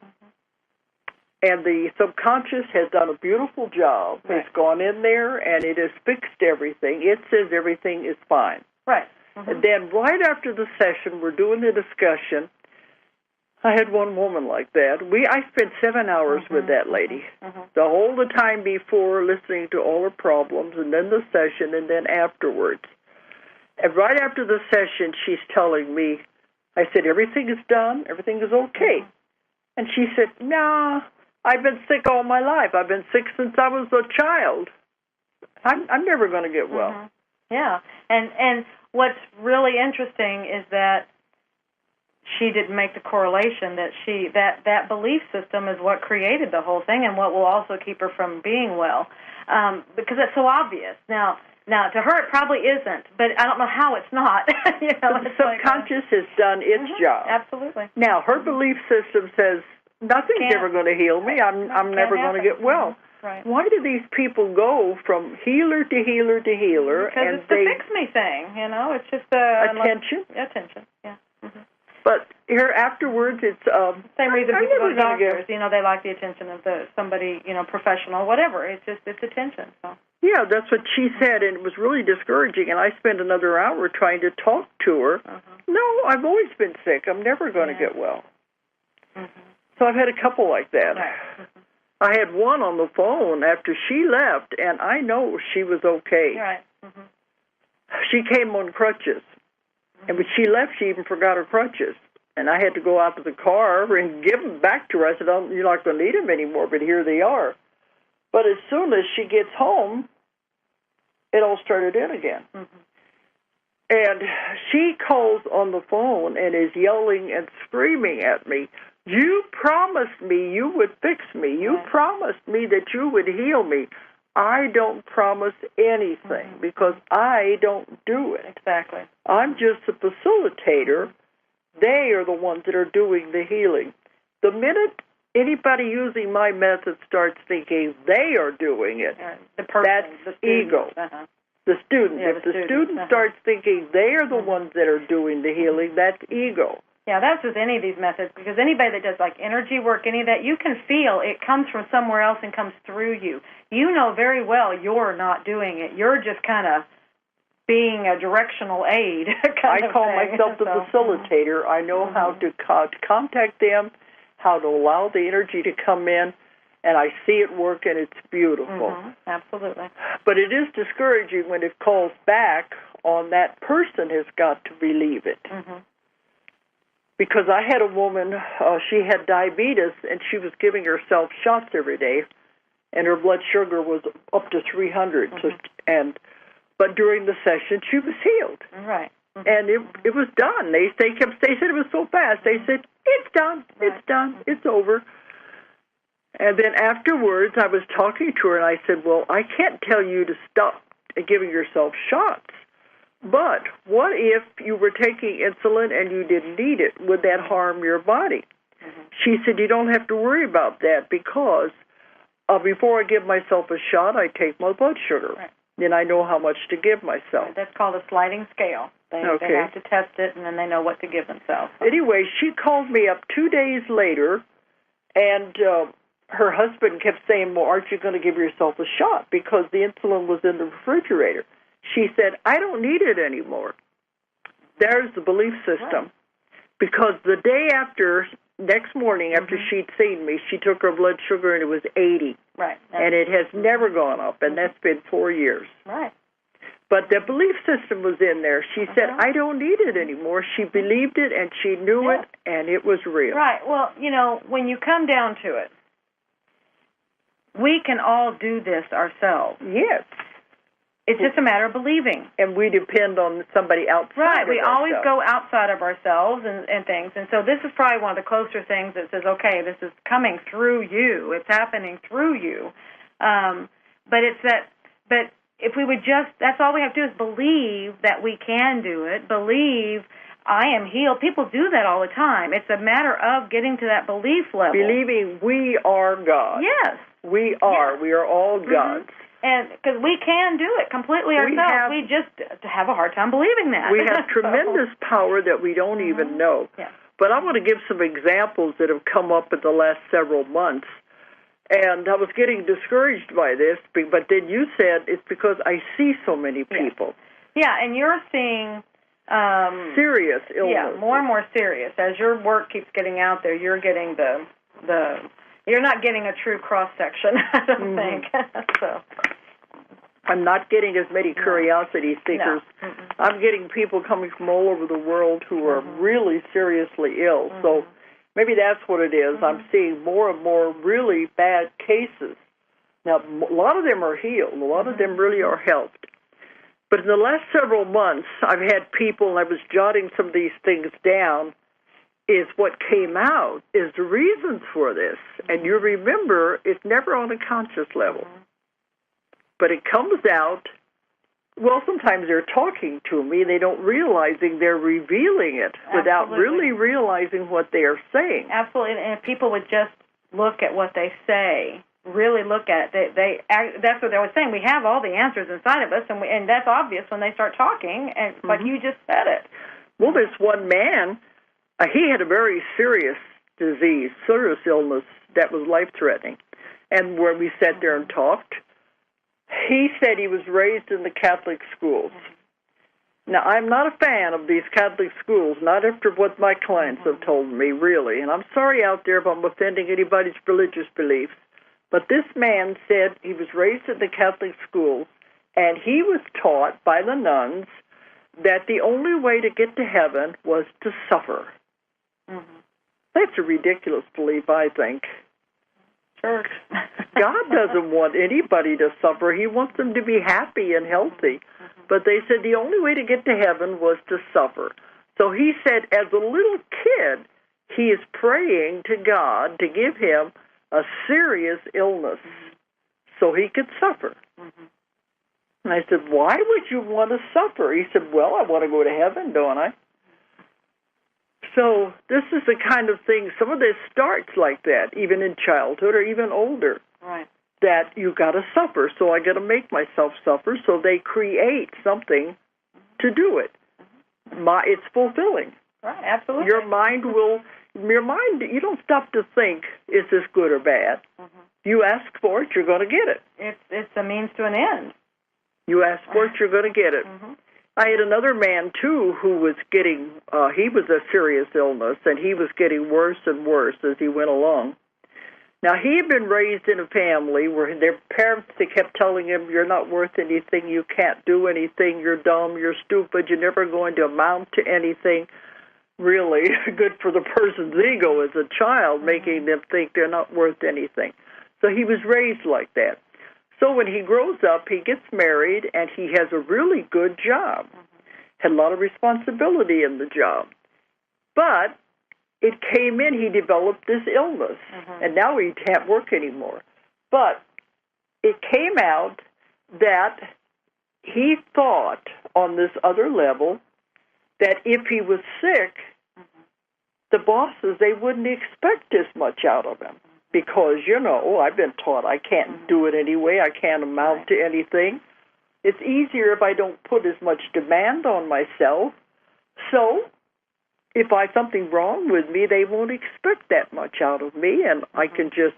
And the subconscious has done a beautiful job. Right. It's gone in there, and it has fixed everything. It says everything is fine. Right. And then right after the session, we're doing the discussion. I had one woman like that. I spent 7 hours with that lady. The whole the time before listening to all her problems, and then the session, and then afterwards. And right after the session, she's telling me, I said, everything is done, everything is okay. And she said, nah. I've been sick all my life. I've been sick since I was a child. I'm never going to get well. Yeah, and what's really interesting is that she didn't make the correlation that that belief system is what created the whole thing and what will also keep her from being well, because it's so obvious. Now to her it probably isn't, but I don't know how it's not. The subconscious has done its job. Absolutely. Now her belief system says, nothing's ever going to heal me. I'm never going to get well. Right. Why do these people go from healer to healer to healer? Because it's the fix me thing, It's just attention. Attention. Yeah. But here afterwards, it's same reason people go to doctors. They like the attention of somebody, professional, whatever. It's attention. So. Yeah, that's what she said, and it was really discouraging. And I spent another hour trying to talk to her. No, I've always been sick. I'm never going to get well. So I've had a couple like that. Right. I had one on the phone after she left, and I know she was okay. Right. She came on crutches, and when she left, she even forgot her crutches. And I had to go out to the car and give them back to her. I said, you're not going to need them anymore, but here they are. But as soon as she gets home, it all started in again. And she calls on the phone and is yelling and screaming at me, you promised me you would fix me. You promised me that you would heal me. I don't promise anything because I don't do it. Exactly. I'm just a facilitator. They are the ones that are doing the healing. The minute anybody using my method starts thinking they are doing it, that's ego. The student. If the student starts thinking they are the ones that are doing the healing, that's ego. Yeah, that's with any of these methods, because anybody that does like energy work, any of that, you can feel it comes from somewhere else and comes through you. You know very well you're not doing it. You're just kind of being a directional aid. I call myself the facilitator. I know how to contact them, how to allow the energy to come in, and I see it work, and it's beautiful. Absolutely. But it is discouraging when it calls back on that person has got to relieve it. Because I had a woman, she had diabetes, and she was giving herself shots every day, and her blood sugar was up to 300. But during the session, she was healed. Right. And it was done. They said it was so fast. They said, it's done, it's done, it's over. And then afterwards, I was talking to her, and I said, well, I can't tell you to stop giving yourself shots. But what if you were taking insulin and you didn't need it? Would that harm your body? She said, you don't have to worry about that because before I give myself a shot, I take my blood sugar. Right. Then I know how much to give myself. That's called a sliding scale. They have to test it, and then they know what to give themselves. Anyway, she called me up 2 days later, and her husband kept saying, well, aren't you going to give yourself a shot? Because the insulin was in the refrigerator. She said, I don't need it anymore. There's the belief system. Right. Because the day after, next morning after she'd seen me, she took her blood sugar and it was 80. Right. And it has never gone up, and that's been 4 years. Right. But the belief system was in there. She said, I don't need it anymore. She believed it, and she knew it, and it was real. Right. Well, when you come down to it, we can all do this ourselves. Yes. It's just a matter of believing. And we depend on somebody outside Right. of We always ourselves. go outside of ourselves and things. And so this is probably one of the closer things that says, okay, this is coming through you. It's happening through you. But it's that, but if we would just, that's all we have to do is believe that we can do it, believe I am healed. People do that all the time. It's a matter of getting to that belief level. Believing we are God. Yes. We are. Yes. We are all gods. And because we can do it completely ourselves. We just have a hard time believing that. We have tremendous power that we don't even know. Yeah. But I want to give some examples that have come up in the last several months. And I was getting discouraged by this, but then you said it's because I see so many people. Yeah, and you're seeing serious illness. Yeah, more and more serious. As your work keeps getting out there, you're getting the you're not getting a true cross section, I don't think. So I'm not getting as many curiosity seekers. No. I'm getting people coming from all over the world who are really seriously ill. So maybe that's what it is. I'm seeing more and more really bad cases. Now, a lot of them are healed. A lot of them really are helped. But in the last several months, I've had people, and I was jotting some of these things down, is what came out is the reasons for this. And you remember, it's never on a conscious level. But it comes out, well, sometimes they're talking to me. They don't realizing they're revealing it without really realizing what they are saying. Absolutely. And if people would just look at what they say, really look at it, that's what they were saying. We have all the answers inside of us, and that's obvious when they start talking, and but you just said it. Well, this one man, he had a very serious disease, serious illness that was life-threatening. And when we sat there and talked, he said he was raised in the Catholic schools. Now, I'm not a fan of these Catholic schools, not after what my clients have told me, really. And I'm sorry out there if I'm offending anybody's religious beliefs. But this man said he was raised in the Catholic schools, and he was taught by the nuns that the only way to get to heaven was to suffer. That's a ridiculous belief, I think. Sure. God doesn't want anybody to suffer. He wants them to be happy and healthy. But they said the only way to get to heaven was to suffer. So he said as a little kid, he is praying to God to give him a serious illness so he could suffer. And I said, why would you want to suffer? He said, well, I want to go to heaven, don't I? So this is the kind of thing, some of this starts like that, even in childhood or even older. Right. That you got to suffer, so I got to make myself suffer, so they create something to do it. It's fulfilling. Right, absolutely. Your mind, you don't stop to think, is this good or bad? You ask for it, you're going to get it. It's a means to an end. You ask for it, you're going to get it. I had another man, too, who was getting, he was a serious illness, and he was getting worse and worse as he went along. Now, he had been raised in a family where their parents, they kept telling him, you're not worth anything, you can't do anything, you're dumb, you're stupid, you're never going to amount to anything. Really good for the person's ego as a child, making them think they're not worth anything. So he was raised like that. So when he grows up, he gets married, and he has a really good job. Had a lot of responsibility in the job. But it came in, he developed this illness, and now he can't work anymore. But it came out that he thought on this other level that if he was sick, the bosses, they wouldn't expect as much out of him. because, I've been taught I can't do it anyway. I can't amount to anything. It's easier if I don't put as much demand on myself. So if I something wrong with me, they won't expect that much out of me, and I can just,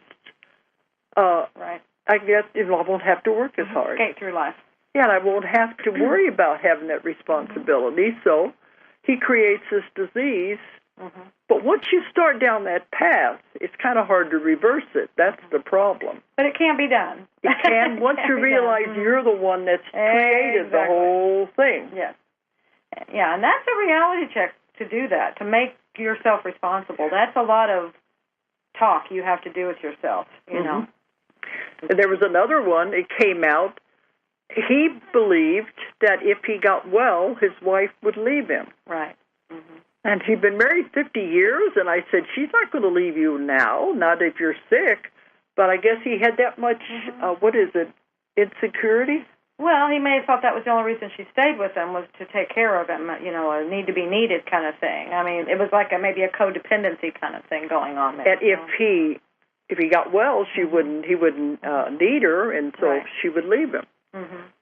I guess, I won't have to work as hard. Skate through life. Yeah, and I won't have to worry about having that responsibility. So he creates this disease. But once you start down that path, it's kind of hard to reverse it. That's the problem. But it can be done. It can, once you realize you're the one that's created the whole thing. Yes. Yeah, and that's a reality check to do that, to make yourself responsible. That's a lot of talk you have to do with yourself, you know. And there was another one, it came out, he believed that if he got well, his wife would leave him. Right. And he'd been married 50 years, and I said, she's not going to leave you now, not if you're sick. But I guess he had that much, insecurity? Well, he may have thought that was the only reason she stayed with him, was to take care of him, a need to be needed kind of thing. I mean, it was like maybe a codependency kind of thing going on there. And if he got well, he wouldn't need her, and so she would leave him.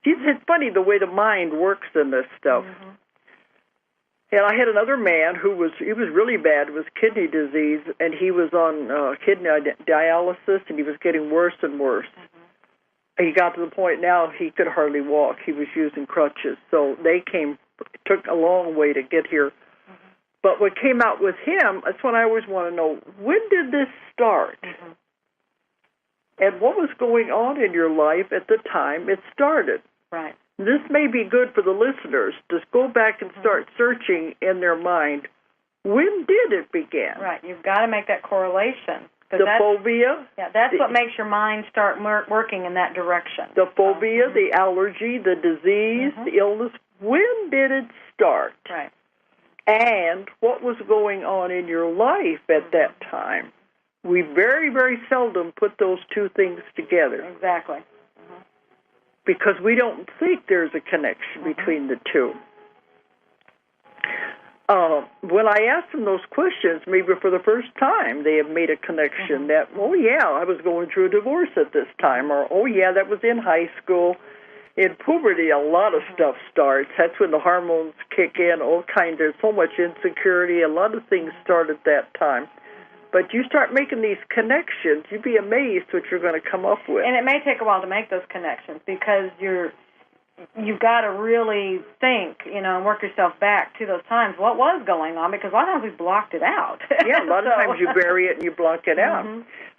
It's funny the way the mind works in this stuff. And I had another man he was really bad. It was kidney disease, and he was on kidney dialysis, and he was getting worse and worse. He got to the point now he could hardly walk. He was using crutches. So took a long way to get here. But what came out with him, that's what I always want to know, when did this start? And what was going on in your life at the time it started? Right. This may be good for the listeners. Just go back and start searching in their mind. When did it begin? Right. You've got to make that correlation. The phobia? Yeah, that's what makes your mind start working in that direction. The phobia, the allergy, the disease, the illness. When did it start? Right. And what was going on in your life at that time? We very, very seldom put those two things together. Exactly. Because we don't think there's a connection between the two. When I asked them those questions, maybe for the first time, they have made a connection that, oh, yeah, I was going through a divorce at this time, or, oh, yeah, that was in high school. In puberty, a lot of stuff starts. That's when the hormones kick in, there's so much insecurity. A lot of things start at that time. But you start making these connections, you'd be amazed what you're going to come up with. And it may take a while to make those connections because you've got to really think, and work yourself back to those times. What was going on? Because a lot of times we blocked it out. Yeah, a lot of times you bury it and you block it out.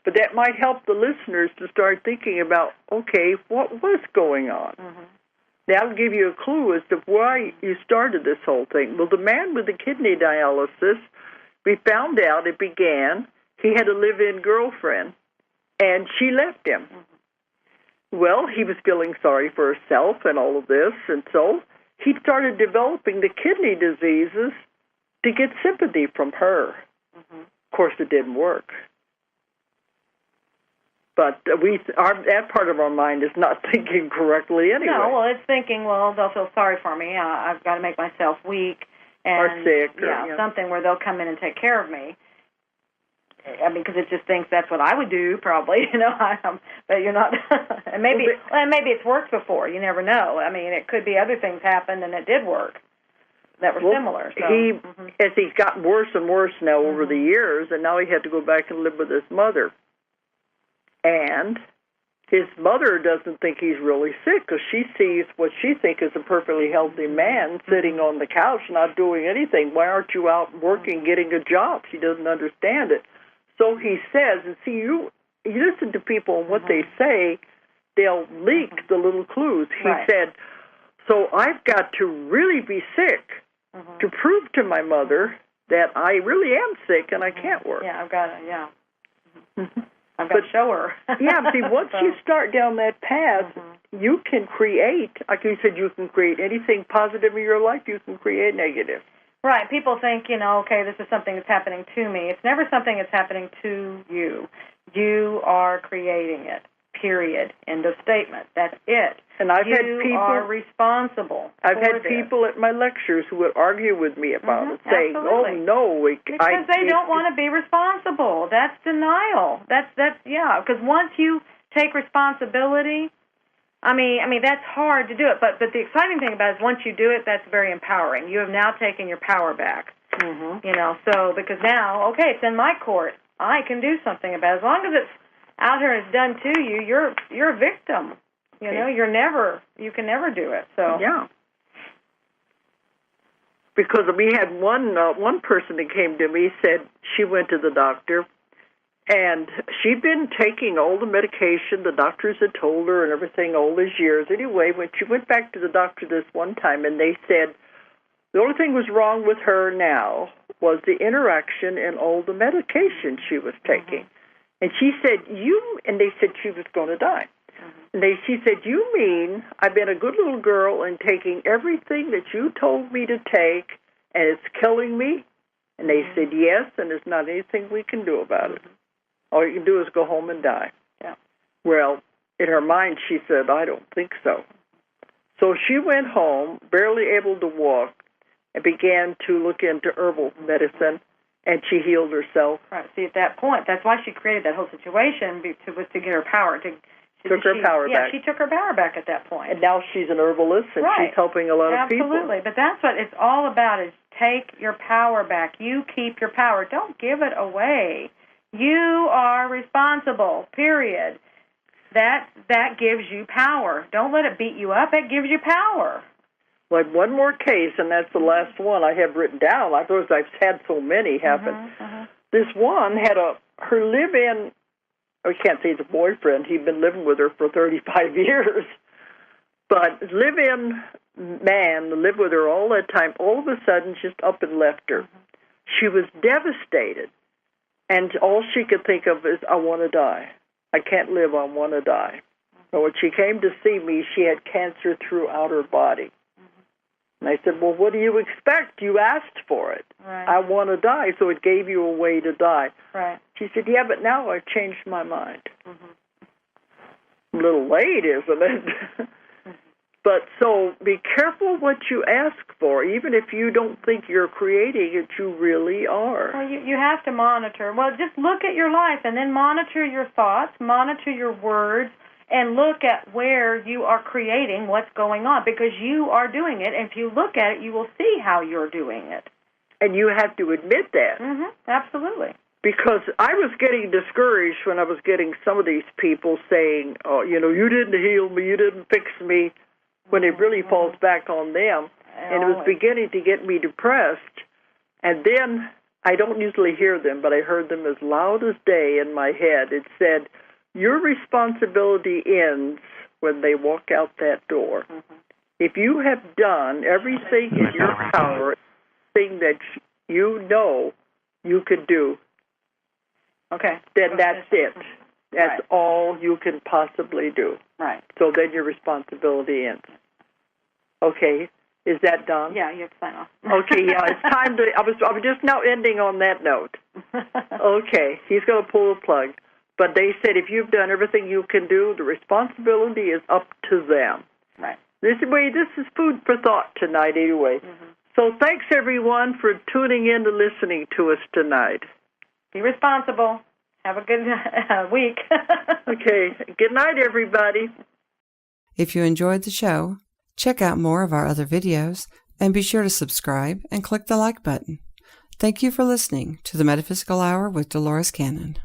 But that might help the listeners to start thinking about, okay, what was going on? That'll give you a clue as to why you started this whole thing. Well, the man with the kidney dialysis, we found out he had a live-in girlfriend, and she left him. Well, he was feeling sorry for himself and all of this, and so he started developing the kidney diseases to get sympathy from her. Of course, it didn't work. But that part of our mind is not thinking correctly anyway. No, well, it's thinking, they'll feel sorry for me. I've got to make myself weak. Or sick. Something where they'll come in and take care of me. I mean, because it just thinks that's what I would do, probably, but you're not. And maybe it's worked before. You never know. I mean, it could be other things happened and it did work that were similar. So. As he's gotten worse and worse now over the years, and now he had to go back and live with his mother. And his mother doesn't think he's really sick because she sees what she thinks is a perfectly healthy man sitting on the couch not doing anything. Why aren't you out working, getting a job? She doesn't understand it. So he says, and see, you listen to people and what they say, they'll leak the little clues. He said, so I've got to really be sick to prove to my mother that I really am sick and I can't work. Yeah, I've got to, I've got to show her. See, once you start down that path, you can create, like you said, you can create anything positive in your life, you can create negative. Right. People think, okay, this is something that's happening to me. It's never something that's happening to you. You are creating it. period. End of statement. That's it. And I've had you people are responsible. I've for had this. people at my lectures who would argue with me about it, saying, absolutely. "Oh no, because they don't want to be responsible. That's denial. That's yeah. Because once you take responsibility, I mean that's hard to do it. But the exciting thing about it is once you do it, that's very empowering. You have now taken your power back. Mm-hmm. You know, so because now, okay, it's in my court. I can do something about it. As long as it's out here and it's done to you, you're a victim. You know, you can never do it. So yeah. Because we had one person that came to me, said she went to the doctor, and she'd been taking all the medication the doctors had told her and everything all these years. Anyway, when she went back to the doctor this one time, and they said the only thing was wrong with her now was the interaction and all the medication she was taking. And she said, and they said she was going to die. And she said, you mean I've been a good little girl and taking everything that you told me to take, and it's killing me? And they said, yes, and there's not anything we can do about it. All you can do is go home and die. Yeah. Well, in her mind, she said, I don't think so. So she went home, barely able to walk, and began to look into herbal medicine, and she healed herself. Right. See, at that point, that's why she created that whole situation, was to get her power. Took her power back. Yeah, she took her power back at that point. And now she's an herbalist, and she's helping a lot of people. Absolutely. But that's what it's all about, is take your power back. You keep your power. Don't give it away. You are responsible, period. That gives you power. Don't let it beat you up. It gives you power. Well, one more case, and that's the last one I have written down. I've had so many happen. This one had her live-in, I can't say it's a boyfriend. He'd been living with her for 35 years. But live-in man lived with her all that time. All of a sudden, just up and left her. She was devastated. And all she could think of is, I want to die. I can't live. I want to die. So when she came to see me, she had cancer throughout her body. And I said, well, what do you expect? You asked for it. Right. I want to die, so it gave you a way to die. Right. She said, yeah, but now I've changed my mind. A little late, isn't it? But so be careful what you ask for, even if you don't think you're creating it, you really are. Well, you have to monitor. Well, just look at your life and then monitor your thoughts, monitor your words, and look at where you are creating what's going on, because you are doing it. And if you look at it, you will see how you're doing it. And you have to admit that. Absolutely. Because I was getting discouraged when I was getting some of these people saying, oh, you know, you didn't heal me, you didn't fix me, when it really falls back on them. And it was beginning to get me depressed. And then, I don't usually hear them, but I heard them as loud as day in my head. It said, your responsibility ends when they walk out that door. If you have done everything in your power, everything that you know you could do, then that's it. That's all you can possibly do. Right. So then your responsibility ends. Okay, is that done? Yeah, you have to sign off. Okay, yeah, it's time to. I was just now ending on that note. Okay, he's going to pull the plug. But they said if you've done everything you can do, the responsibility is up to them. Right. This is food for thought tonight, anyway. So thanks everyone for tuning in and listening to us tonight. Be responsible. Have a good week. Okay. Good night, everybody. If you enjoyed the show, check out more of our other videos and be sure to subscribe and click the like button. Thank you for listening to the Metaphysical Hour with Dolores Cannon.